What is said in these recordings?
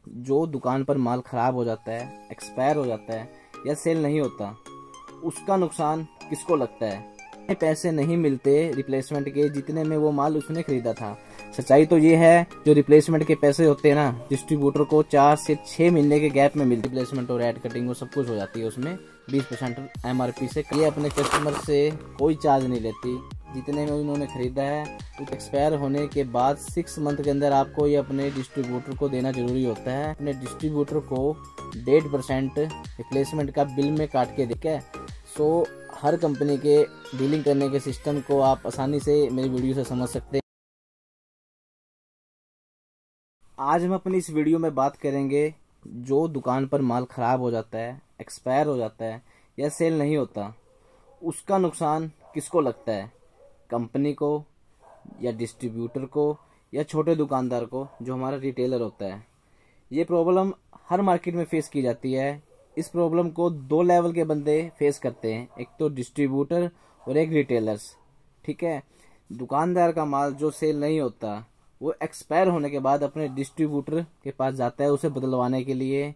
जो दुकान पर माल खराब हो जाता है, एक्सपायर हो जाता है या सेल नहीं होता, उसका नुकसान किसको लगता है? पैसे नहीं मिलते रिप्लेसमेंट के जितने में वो माल उसने खरीदा था। सच्चाई तो ये है, जो रिप्लेसमेंट के पैसे होते हैं ना, डिस्ट्रीब्यूटर को 4 से 6 महीने के गैप में मिलती। रिप्लेसमेंट और एड कटिंग वो सब कुछ हो जाती है, उसमें 20% MRP से ये अपने कस्टमर से कोई चार्ज नहीं लेती। जितने में उन्होंने खरीदा है तो एक्सपायर होने के बाद 6 मंथ के अंदर आपको ये अपने डिस्ट्रीब्यूटर को देना जरूरी होता है। अपने डिस्ट्रीब्यूटर को 1.5% रिप्लेसमेंट का बिल में काट के देखे। सो हर कंपनी के डीलिंग करने के सिस्टम को आप आसानी से मेरी वीडियो से समझ सकते हैं। आज हम अपनी इस वीडियो में बात करेंगे, जो दुकान पर माल खराब हो जाता है, एक्सपायर हो जाता है या सेल नहीं होता, उसका नुकसान किसको लगता है? कंपनी को या डिस्ट्रीब्यूटर को या छोटे दुकानदार को, जो हमारा रिटेलर होता है। ये प्रॉब्लम हर मार्केट में फेस की जाती है। इस प्रॉब्लम को 2 लेवल के बंदे फेस करते हैं, एक तो डिस्ट्रीब्यूटर और एक रिटेलर्स। ठीक है, दुकानदार का माल जो सेल नहीं होता वो एक्सपायर होने के बाद अपने डिस्ट्रीब्यूटर के पास जाता है उसे बदलवाने के लिए,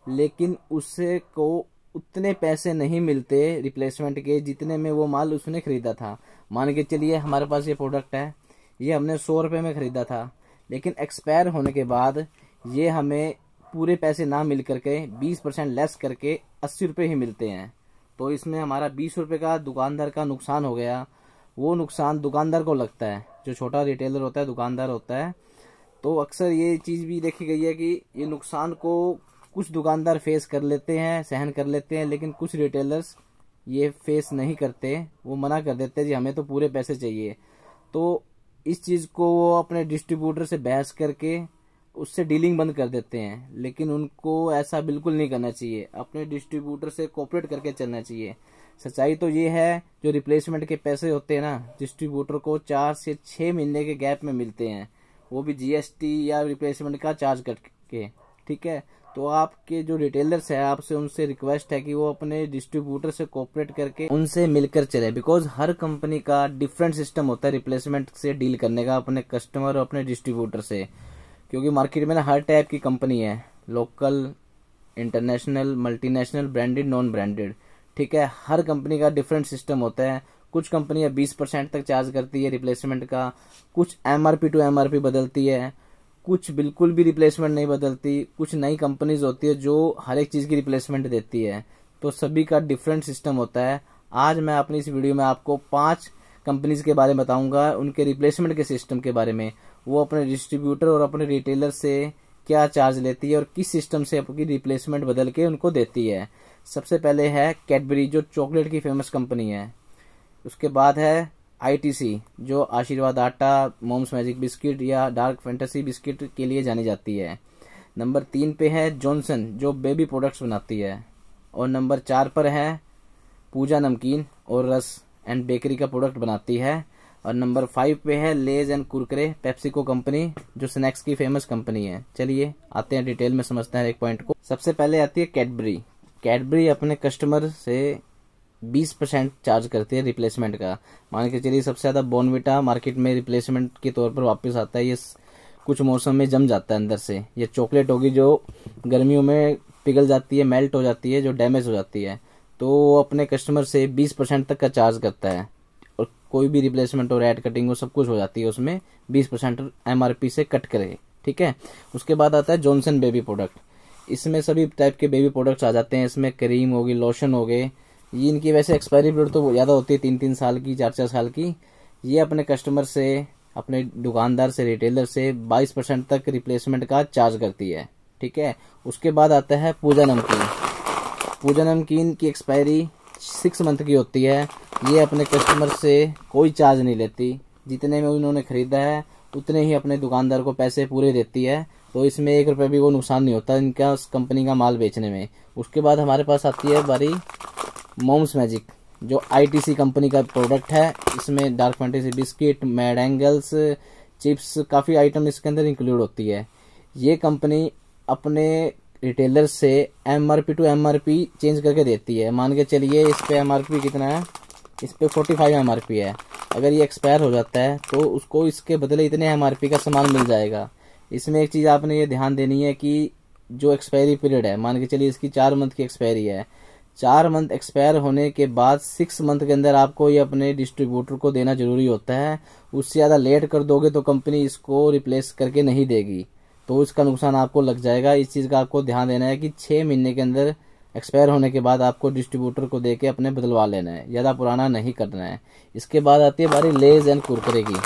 लेकिन उससे को उतने पैसे नहीं मिलते रिप्लेसमेंट के जितने में वो माल उसने खरीदा था। मान के चलिए हमारे पास ये प्रोडक्ट है, ये हमने 100 रुपये में खरीदा था, लेकिन एक्सपायर होने के बाद ये हमें पूरे पैसे ना मिल करके 20% लेस करके 80 रुपये ही मिलते हैं। तो इसमें हमारा 20 रुपये का दुकानदार का नुकसान हो गया। वो नुकसान दुकानदार को लगता है, जो छोटा रिटेलर होता है, दुकानदार होता है। तो अक्सर ये चीज़ भी देखी गई है कि ये नुकसान को कुछ दुकानदार फेस कर लेते हैं, सहन कर लेते हैं, लेकिन कुछ रिटेलर्स ये फेस नहीं करते, वो मना कर देते हैं जी हमें तो पूरे पैसे चाहिए। तो इस चीज़ को वो अपने डिस्ट्रीब्यूटर से बहस करके उससे डीलिंग बंद कर देते हैं, लेकिन उनको ऐसा बिल्कुल नहीं करना चाहिए। अपने डिस्ट्रीब्यूटर से कोऑपरेट करके चलना चाहिए। सच्चाई तो ये है, जो रिप्लेसमेंट के पैसे होते हैं ना, डिस्ट्रीब्यूटर को 4 से 6 महीने के गैप में मिलते हैं, वो भी GST या रिप्लेसमेंट का चार्ज कट के। ठीक है, तो आपके जो रिटेलर्स है, आपसे उनसे रिक्वेस्ट है कि वो अपने डिस्ट्रीब्यूटर से कोऑपरेट करके उनसे मिलकर चले, बिकॉज हर कंपनी का डिफरेंट सिस्टम होता है रिप्लेसमेंट से डील करने का अपने कस्टमर और अपने डिस्ट्रीब्यूटर से। क्योंकि मार्केट में ना हर टाइप की कंपनी है, local, international, multinational, branded, non branded. ठीक है, हर कंपनी का डिफरेंट सिस्टम होता है। कुछ कंपनियां 20% तक चार्ज करती है रिप्लेसमेंट का, कुछ MRP टू MRP बदलती है, कुछ बिल्कुल भी रिप्लेसमेंट नहीं बदलती, कुछ नई कंपनीज होती है जो हर एक चीज़ की रिप्लेसमेंट देती है। तो सभी का डिफरेंट सिस्टम होता है। आज मैं अपनी इस वीडियो में आपको 5 कंपनीज के बारे में बताऊंगा, उनके रिप्लेसमेंट के सिस्टम के बारे में, वो अपने डिस्ट्रीब्यूटर और अपने रिटेलर से क्या चार्ज लेती है और किस सिस्टम से अपनी रिप्लेसमेंट बदल के उनको देती है। सबसे पहले है कैडबरी, जो चॉकलेट की फेमस कंपनी है। उसके बाद है ITC, जो आशीर्वाद आटा, मॉम्स मैजिक बिस्किट या डार्क फैंटेसी बिस्किट के लिए जानी जाती है। नंबर 3 पे है जॉनसन, जो बेबी प्रोडक्ट्स बनाती है। और नंबर 4 पर है पूजा नमकीन और रस एंड बेकरी का प्रोडक्ट बनाती है। और नंबर 5 पे है लेज एंड कुरकुरे, पेप्सिको कंपनी, जो स्नैक्स की फेमस कंपनी है। चलिए आते हैं डिटेल में समझते हैं एक पॉइंट को। सबसे पहले आती है कैडबरी। कैडबरी अपने कस्टमर से 20% चार्ज करती है रिप्लेसमेंट का। मान के चलिए सबसे ज्यादा बॉर्नविटा मार्केट में रिप्लेसमेंट के तौर पर वापस आता है। ये कुछ मौसम में जम जाता है अंदर से। ये चॉकलेट होगी जो गर्मियों में पिघल जाती है, मेल्ट हो जाती है, जो डैमेज हो जाती है, तो वो अपने कस्टमर से 20% तक का चार्ज करता है। और कोई भी रिप्लेसमेंट और एड कटिंग वो सब कुछ हो जाती है, उसमें 20% MRP से कट करे। ठीक है, उसके बाद आता है जॉनसन बेबी प्रोडक्ट। इसमें सभी टाइप के बेबी प्रोडक्ट्स आ जाते हैं। इसमें क्रीम होगी, लोशन हो गए। ये इनकी वैसे एक्सपायरी पीरियड तो ज़्यादा होती है, 3-3 साल की, 4-4 साल की। ये अपने कस्टमर से, अपने दुकानदार से, रिटेलर से 22% तक रिप्लेसमेंट का चार्ज करती है। ठीक है, उसके बाद आता है पूजा नमकीन। पूजा नमकीन की एक्सपायरी 6 मंथ की होती है। ये अपने कस्टमर से कोई चार्ज नहीं लेती, जितने में उन्होंने खरीदा है उतने ही अपने दुकानदार को पैसे पूरे देती है। तो इसमें 1 रुपये भी वो नुकसान नहीं होता इनका उस कंपनी का माल बेचने में। उसके बाद हमारे पास आती है बारी मॉम्स मैजिक, जो ITC कंपनी का प्रोडक्ट है। इसमें dark fantasy biscuit, mad angles, chips, काफ़ी आइटम इसके अंदर इंक्लूड होती है। ये कंपनी अपने रिटेलर से MRP टू MRP चेंज करके देती है। मान के चलिए इस पे MRP कितना है, इस पे 45 MRP है। अगर ये एक्सपायर हो जाता है तो उसको इसके बदले इतने MRP का सामान मिल जाएगा। इसमें एक चीज़ आपने ये ध्यान देनी है कि जो एक्सपायरी पीरियड है, मान के चलिए इसकी 4 मंथ की एक्सपायरी है, 4 मंथ एक्सपायर होने के बाद 6 मंथ के अंदर आपको ये अपने डिस्ट्रीब्यूटर को देना जरूरी होता है। उससे ज़्यादा लेट कर दोगे तो कंपनी इसको रिप्लेस करके नहीं देगी, तो इसका नुकसान आपको लग जाएगा। इस चीज़ का आपको ध्यान देना है कि 6 महीने के अंदर एक्सपायर होने के बाद आपको डिस्ट्रीब्यूटर को देके अपने बदलवा लेना है, ज़्यादा पुराना नहीं करना है। इसके बाद आती है बारी लेज एंड कुरकुरे की।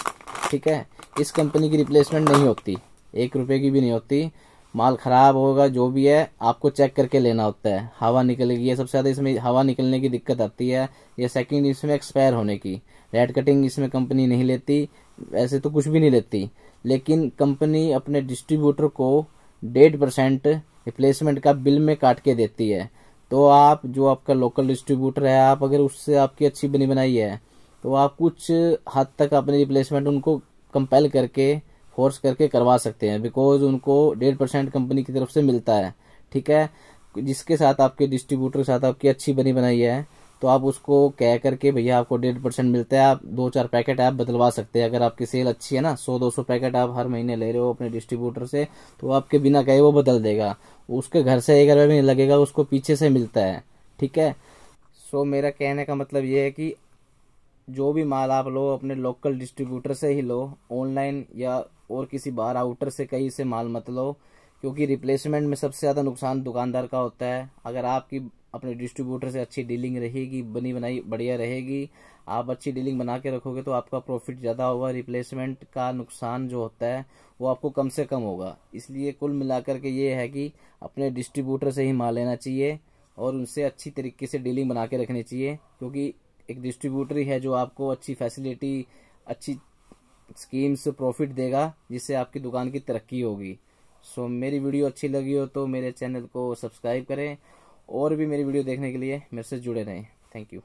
ठीक है, इस कंपनी की रिप्लेसमेंट नहीं होती, 1 रुपये की भी नहीं होती। माल खराब होगा जो भी है आपको चेक करके लेना होता है। हवा निकलेगी, ये सबसे ज़्यादा इसमें हवा निकलने की दिक्कत आती है। ये सेकंड इसमें एक्सपायर होने की। रेड कटिंग इसमें कंपनी नहीं लेती, वैसे तो कुछ भी नहीं लेती, लेकिन कंपनी अपने डिस्ट्रीब्यूटर को 1.5% रिप्लेसमेंट का बिल में काट के देती है। तो आप जो आपका लोकल डिस्ट्रीब्यूटर है, आप अगर उससे आपकी अच्छी बनी बनाई है तो आप कुछ हद तक अपनी रिप्लेसमेंट उनको कंपेल करके, फोर्स करके करवा सकते हैं, बिकॉज उनको 1.5% कंपनी की तरफ से मिलता है। ठीक है, जिसके साथ आपके डिस्ट्रीब्यूटर के साथ आपकी अच्छी बनी बनाई है तो आप उसको कह करके भैया आपको 1.5% मिलता है, आप 2-4 पैकेट आप बदलवा सकते हैं। अगर आपकी सेल अच्छी है ना, 100-200 पैकेट आप हर महीने ले रहे हो अपने डिस्ट्रीब्यूटर से, तो आपके बिना कहे वो बदल देगा। उसके घर से 1 रुपया भी नहीं लगेगा, उसको पीछे से मिलता है। ठीक है, सो मेरा कहने का मतलब ये है कि जो भी माल आप लो अपने लोकल डिस्ट्रीब्यूटर से ही लो, ऑनलाइन या और किसी बाहर आउटर से कहीं से माल मत लो, क्योंकि रिप्लेसमेंट में सबसे ज़्यादा नुकसान दुकानदार का होता है। अगर आपकी अपने डिस्ट्रीब्यूटर से अच्छी डीलिंग रहेगी, बनी बनाई बढ़िया रहेगी, आप अच्छी डीलिंग बना के रखोगे तो आपका प्रॉफिट ज़्यादा होगा, रिप्लेसमेंट का नुकसान जो होता है वो आपको कम से कम होगा। इसलिए कुल मिलाकर के ये है कि अपने डिस्ट्रीब्यूटर से ही माल लेना चाहिए और उनसे अच्छी तरीके से डीलिंग बना के रखनी चाहिए, क्योंकि एक डिस्ट्रीब्यूटर ही है जो आपको अच्छी फैसिलिटी, अच्छी स्कीम्स, प्रॉफिट देगा, जिससे आपकी दुकान की तरक्की होगी। सो मेरी वीडियो अच्छी लगी हो तो मेरे चैनल को सब्सक्राइब करें और भी मेरी वीडियो देखने के लिए मेरे से जुड़े रहें। Thank you.